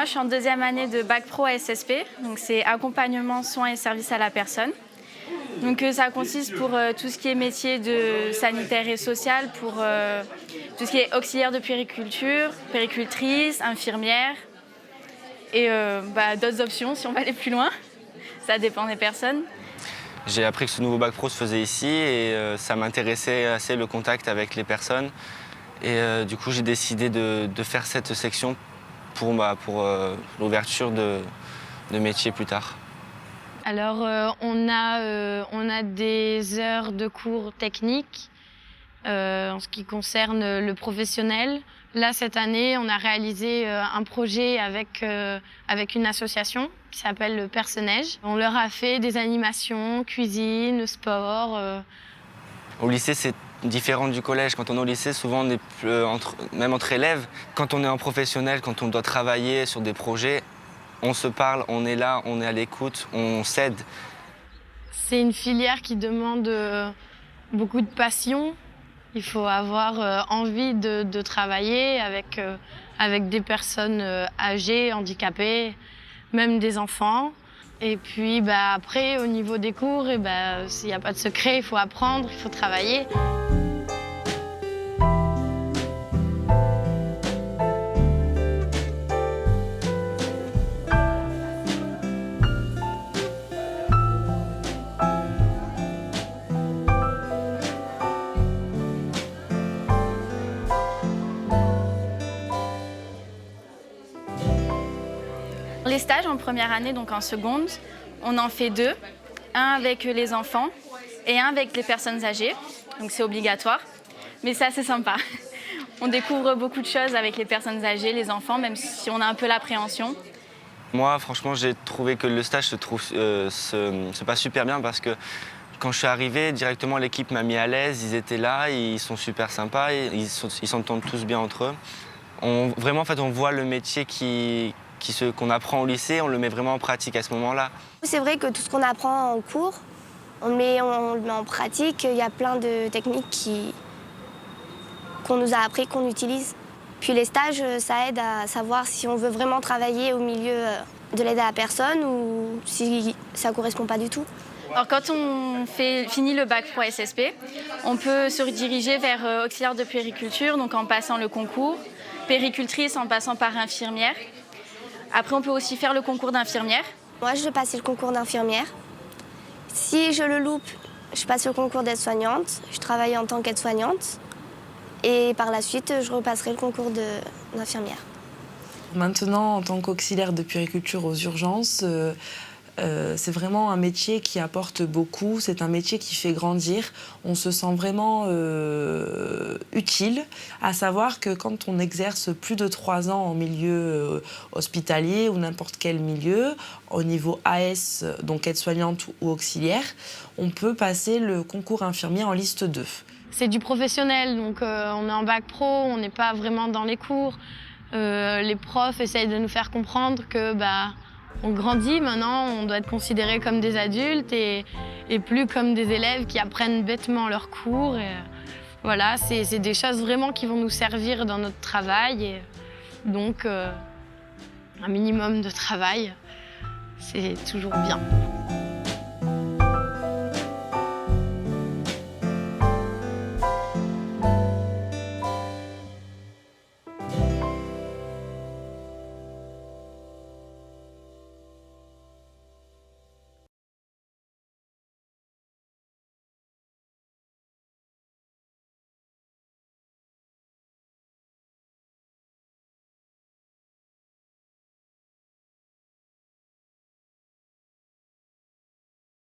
moi, je suis en deuxième année de bac pro à SSP, donc c'est accompagnement, soins et services à la personne. Donc ça consiste pour tout ce qui est métier de sanitaire et social, pour tout ce qui est auxiliaire de puériculture, puéricultrice, infirmière et d'autres options si on va aller plus loin. Ça dépend des personnes. J'ai appris que ce nouveau bac pro se faisait ici et ça m'intéressait assez le contact avec les personnes. Et du coup, j'ai décidé de faire cette section pour l'ouverture de métiers plus tard. Alors, on a des heures de cours techniques en ce qui concerne le professionnel. Là, cette année, on a réalisé un projet avec une association qui s'appelle le Perce-Neige. On leur a fait des animations, cuisine, sport. Au lycée, c'est différent du collège. Quand on est au lycée, souvent, on est même entre élèves. Quand on est en professionnel, quand on doit travailler sur des projets, on se parle, on est là, on est à l'écoute, on s'aide. C'est une filière qui demande beaucoup de passion. Il faut avoir envie de travailler avec des personnes âgées, handicapées, même des enfants. Et puis après, au niveau des cours, s'il n'y a pas de secret, il faut apprendre, il faut travailler. Les stages en première année, donc en seconde, on en fait 2. Un avec les enfants et un avec les personnes âgées. Donc c'est obligatoire, mais c'est assez sympa. On découvre beaucoup de choses avec les personnes âgées, les enfants, même si on a un peu l'appréhension. Moi, franchement, j'ai trouvé que le stage se passe super bien parce que quand je suis arrivé, directement l'équipe m'a mis à l'aise, ils étaient là, ils sont super sympas, ils s'entendent tous bien entre eux. Vraiment, en fait, on voit le métier qu'on apprend au lycée, on le met vraiment en pratique à ce moment-là. C'est vrai que tout ce qu'on apprend en cours, on le met en pratique. Il y a plein de techniques qu'on nous a appris, qu'on utilise. Puis les stages, ça aide à savoir si on veut vraiment travailler au milieu de l'aide à la personne ou si ça ne correspond pas du tout. Alors quand on finit le bac pro SSP, on peut se rediriger vers auxiliaire de puériculture, donc en passant le concours, puéricultrice en passant par infirmière. Après, on peut aussi faire le concours d'infirmière. Moi, je vais passer le concours d'infirmière. Si je le loupe, je passe le concours d'aide-soignante. Je travaille en tant qu'aide-soignante. Et par la suite, je repasserai le concours d'infirmière. Maintenant, en tant qu'auxiliaire de puériculture aux urgences, c'est vraiment un métier qui apporte beaucoup, c'est un métier qui fait grandir. On se sent vraiment utile, à savoir que quand on exerce plus de 3 ans en milieu hospitalier ou n'importe quel milieu, au niveau AS, donc aide-soignante ou auxiliaire, on peut passer le concours infirmier en liste 2. C'est du professionnel, donc on est en bac pro, on n'est pas vraiment dans les cours. Les profs essayent de nous faire comprendre que on grandit maintenant, on doit être considérés comme des adultes et plus comme des élèves qui apprennent bêtement leurs cours. Et, voilà, c'est des choses vraiment qui vont nous servir dans notre travail. Et donc, un minimum de travail, c'est toujours bien.